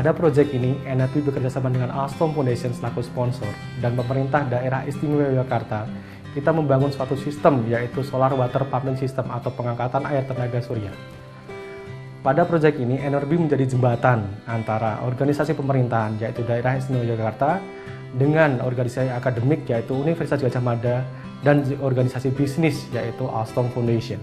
Pada proyek ini, NRB bekerjasama dengan Alstom Foundation selaku sponsor dan pemerintah daerah istimewa Yogyakarta, kita membangun suatu sistem yaitu solar water pumping system atau pengangkatan air tenaga surya. Pada proyek ini, NRB menjadi jembatan antara organisasi pemerintahan yaitu daerah istimewa Yogyakarta dengan organisasi akademik yaitu Universitas Gadjah Mada dan organisasi bisnis yaitu Alstom Foundation.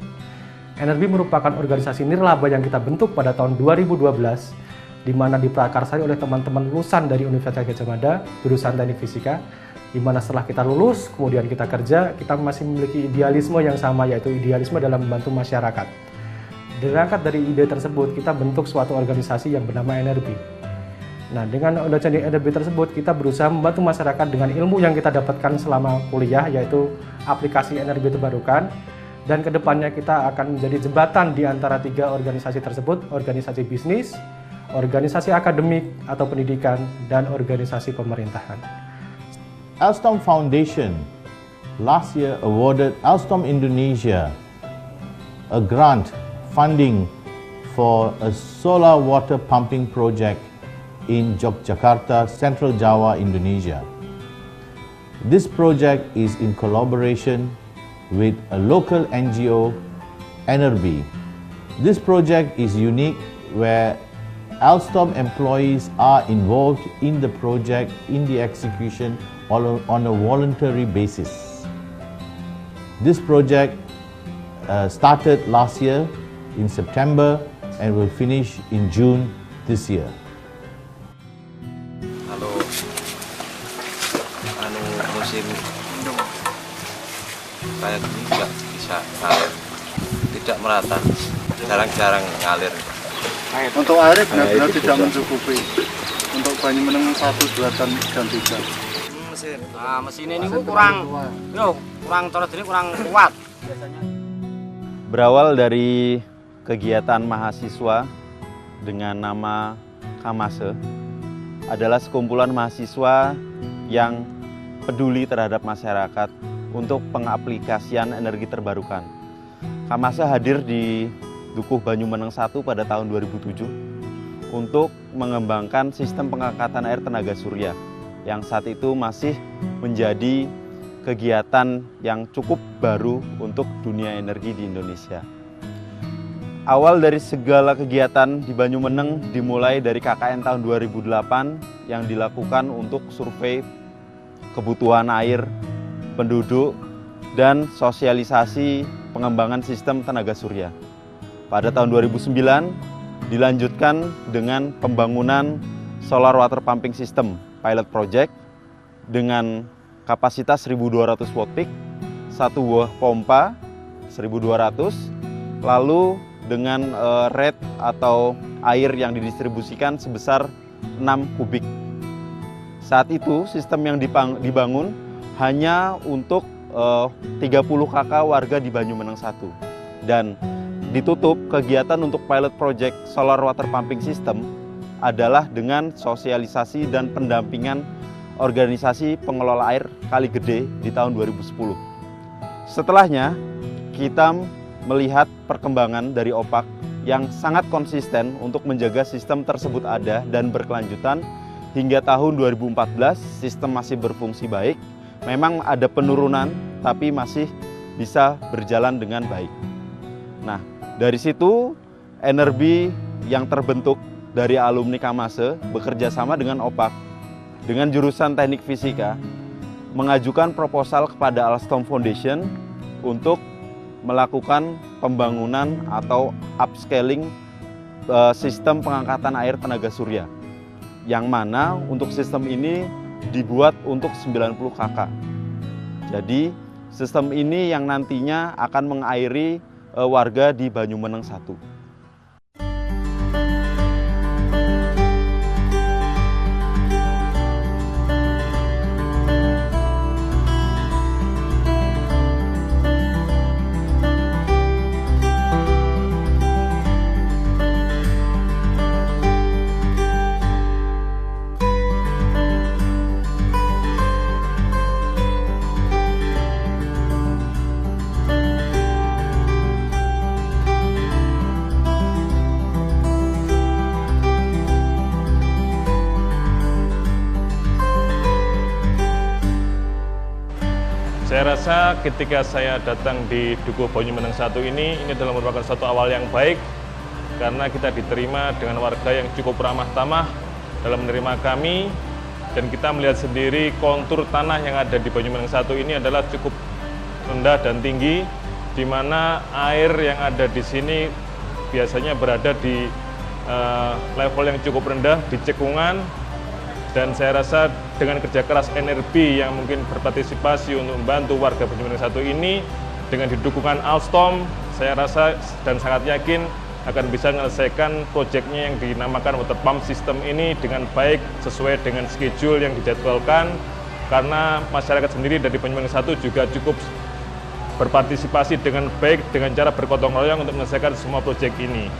NRB merupakan organisasi nirlaba yang kita bentuk pada tahun 2012 di mana diprakarsai oleh teman-teman lulusan dari Universitas Gadjah Mada, jurusan Teknik Fisika, di mana setelah kita lulus, kemudian kita kerja, kita masih memiliki idealisme yang sama, yaitu idealisme dalam membantu masyarakat. Berangkat dari ide tersebut, kita bentuk suatu organisasi yang bernama NRB. Nah, dengan organisasi NRB tersebut, kita berusaha membantu masyarakat dengan ilmu yang kita dapatkan selama kuliah, yaitu aplikasi NRB terbarukan, dan kedepannya kita akan menjadi jembatan di antara tiga organisasi tersebut, organisasi bisnis, organisasi akademik atau pendidikan, dan organisasi pemerintahan. Alstom Foundation last year awarded Alstom Indonesia a grant funding for a solar water pumping project in Yogyakarta, Central Java, Indonesia. This project is in collaboration with a local NGO, NRB. This project is unique where Alstom employees are involved in the project, in the execution on a voluntary basis. This project started last year in September and will finish in June this year. Kalau musim kayak gini nggak bisa ngalir, tidak merata, jarang-jarang ngalir. Untuk air benar-benar tidak mencukupi untuk Banyumeneng 1, 2 ton dan 3. Mesin, mesin ini kurang terus jadi kurang kuat. Berawal dari kegiatan mahasiswa dengan nama Kamase, adalah sekumpulan mahasiswa yang peduli terhadap masyarakat untuk pengaplikasian energi terbarukan. Kamase hadir di Dukuh Banyumeneng 1 pada tahun 2007 untuk mengembangkan sistem pengangkatan air tenaga surya yang saat itu masih menjadi kegiatan yang cukup baru untuk dunia energi di Indonesia. Awal dari segala kegiatan di Banyumeneng dimulai dari KKN tahun 2008 yang dilakukan untuk survei kebutuhan air penduduk dan sosialisasi pengembangan sistem tenaga surya. Pada tahun 2009 dilanjutkan dengan pembangunan solar water pumping system pilot project dengan kapasitas 1200 watt peak, satu buah pompa 1200, lalu dengan rate atau air yang didistribusikan sebesar 6 kubik. Saat itu sistem yang dibangun hanya untuk 30 KK warga di Banyumeneng 1 dan ditutup kegiatan untuk pilot project solar water pumping system adalah dengan sosialisasi dan pendampingan organisasi pengelola air Kali Gede di tahun 2010. Setelahnya, kita melihat perkembangan dari OPAK yang sangat konsisten untuk menjaga sistem tersebut ada dan berkelanjutan hingga tahun 2014 sistem masih berfungsi baik. Memang ada penurunan tapi masih bisa berjalan dengan baik. Nah, dari situ NRB yang terbentuk dari alumni Kamase bekerja sama dengan OPAK dengan jurusan Teknik Fisika mengajukan proposal kepada Alstom Foundation untuk melakukan pembangunan atau upscaling sistem pengangkatan air tenaga surya yang mana untuk sistem ini dibuat untuk 90 KK. Jadi sistem ini yang nantinya akan mengairi warga di Banyumeneng 1. Saya rasa ketika saya datang di Dukuh Banyumeneng 1 ini adalah merupakan suatu awal yang baik karena kita diterima dengan warga yang cukup ramah tamah dalam menerima kami, dan kita melihat sendiri kontur tanah yang ada di Banyumeneng 1 ini adalah cukup rendah dan tinggi, di mana air yang ada di sini biasanya berada di level yang cukup rendah, di cekungan. Dan saya rasa dengan kerja keras NRB yang mungkin berpartisipasi untuk membantu warga Banyumeneng 1 ini, dengan dukungan Alstom, saya rasa dan sangat yakin akan bisa menyelesaikan proyeknya yang dinamakan water pump system ini dengan baik, sesuai dengan schedule yang dijadwalkan, karena masyarakat sendiri dari Banyumeneng 1 juga cukup berpartisipasi dengan baik dengan cara bergotong royong untuk menyelesaikan semua proyek ini.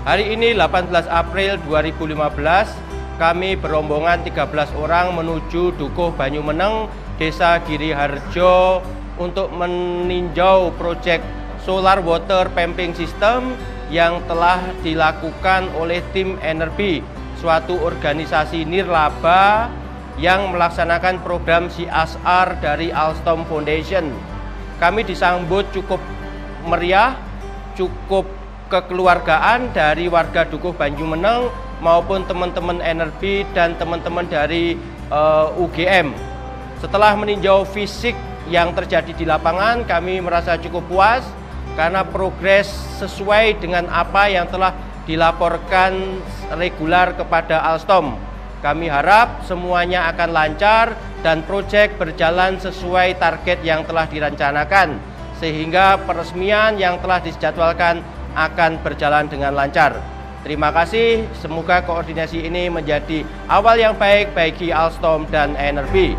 Hari ini 18 April 2015, kami berombongan 13 orang menuju Dukuh Banyumeneng, Desa Giriharjo untuk meninjau proyek Solar Water Pumping System yang telah dilakukan oleh tim NRB, suatu organisasi nirlaba yang melaksanakan program CSR dari Alstom Foundation. Kami disambut cukup meriah, cukup kekeluargaan dari warga Dukuh Banyumeneng maupun teman-teman NRB dan teman-teman dari UGM. Setelah meninjau fisik yang terjadi di lapangan, kami merasa cukup puas karena progres sesuai dengan apa yang telah dilaporkan regular kepada Alstom. Kami harap semuanya akan lancar dan proyek berjalan sesuai target yang telah direncanakan, sehingga peresmian yang telah dijadwalkan akan berjalan dengan lancar. Terima kasih, semoga koordinasi ini menjadi awal yang baik bagi Alstom dan NRB.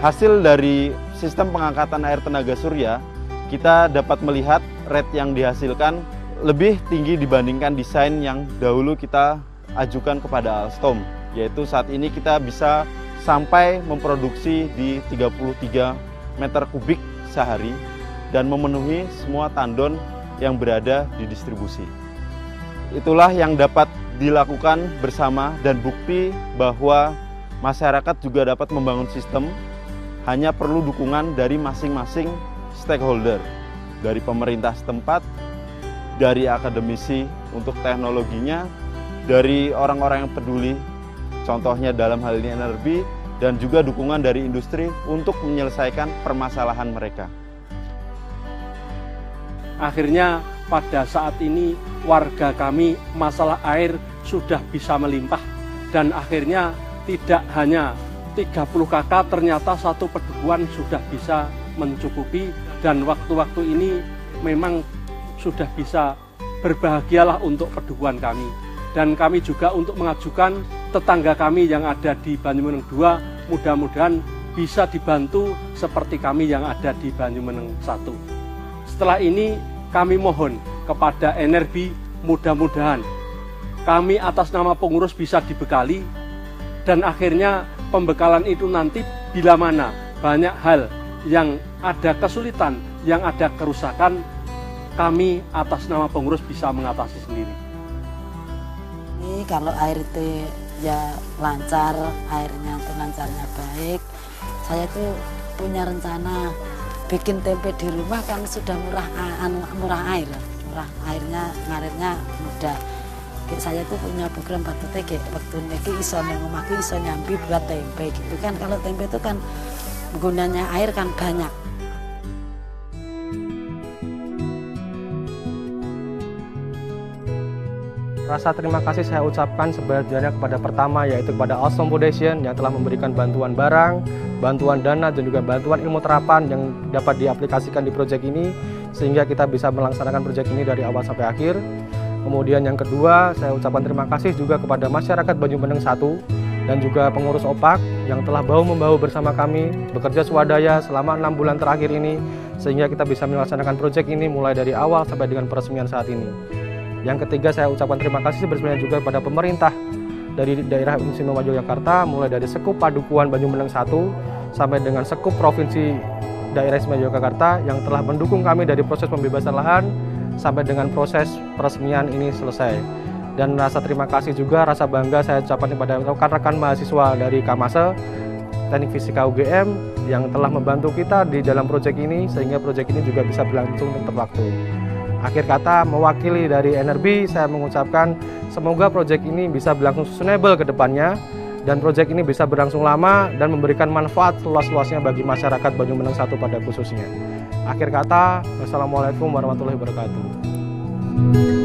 hasil dari sistem pengangkatan air tenaga surya, kita dapat melihat rate yang dihasilkan lebih tinggi dibandingkan desain yang dahulu kita ajukan kepada Alstom, yaitu saat ini kita bisa sampai memproduksi di 33 meter kubik sehari dan memenuhi semua tandon yang berada di distribusi. Itulah yang dapat dilakukan bersama dan bukti bahwa masyarakat juga dapat membangun sistem, hanya perlu dukungan dari masing-masing stakeholder, dari pemerintah setempat, dari akademisi untuk teknologinya, dari orang-orang yang peduli, contohnya dalam hal ini NRB, dan juga dukungan dari industri untuk menyelesaikan permasalahan mereka. Akhirnya pada saat ini warga kami masalah air sudah bisa melimpah, dan akhirnya tidak hanya 30 KK, ternyata satu pedukuhan sudah bisa mencukupi, dan waktu-waktu ini memang sudah bisa berbahagialah untuk pedukuhan kami. Dan kami juga untuk mengajukan tetangga kami yang ada di Banyumeneng 2, mudah-mudahan bisa dibantu seperti kami yang ada di Banyumeneng 1. Setelah ini kami mohon kepada NRB, mudah-mudahan kami atas nama pengurus bisa dibekali, dan akhirnya pembekalan itu nanti bila mana banyak hal yang ada kesulitan, yang ada kerusakan, kami atas nama pengurus bisa mengatasi sendiri. Ini kalau air itu ya lancar, airnya itu lancarnya baik. Saya tuh punya rencana bikin tempe di rumah, kan sudah murah air, murah airnya, ngarirnya mudah. Saya tuh punya program batu tege, waktu ini iso ngomah iso nyambi buat tempe gitu kan. Kalau tempe itu kan gunanya air kan banyak. Rasa terima kasih saya ucapkan sebenarnya kepada pertama, yaitu kepada Alstom Foundation yang telah memberikan bantuan barang, bantuan dana, dan juga bantuan ilmu terapan yang dapat diaplikasikan di proyek ini, sehingga kita bisa melaksanakan proyek ini dari awal sampai akhir. Kemudian yang kedua, saya ucapkan terima kasih juga kepada masyarakat Banyumeneng 1 dan juga pengurus OPAK yang telah bahu-membahu bersama kami bekerja swadaya selama 6 bulan terakhir ini, sehingga kita bisa melaksanakan proyek ini mulai dari awal sampai dengan peresmian saat ini. Yang ketiga, saya ucapkan terima kasih sebenarnya juga kepada pemerintah dari daerah Istimewa Yogyakarta, mulai dari Sekup Padukuhan Banyumeneng 1 sampai dengan Sekup Provinsi Daerah Istimewa Yogyakarta yang telah mendukung kami dari proses pembebasan lahan sampai dengan proses peresmian ini selesai. Dan rasa terima kasih juga, rasa bangga saya ucapkan kepada rekan-rekan mahasiswa dari Kamase, Teknik Fisika UGM yang telah membantu kita di dalam proyek ini, sehingga proyek ini juga bisa berlangsung tepat waktu. Akhir kata, mewakili dari NRB, saya mengucapkan semoga proyek ini bisa berlangsung sustainable ke depannya, dan proyek ini bisa berlangsung lama dan memberikan manfaat seluas-luasnya bagi masyarakat Banyumeneng 1 pada khususnya. Akhir kata, wassalamualaikum warahmatullahi wabarakatuh.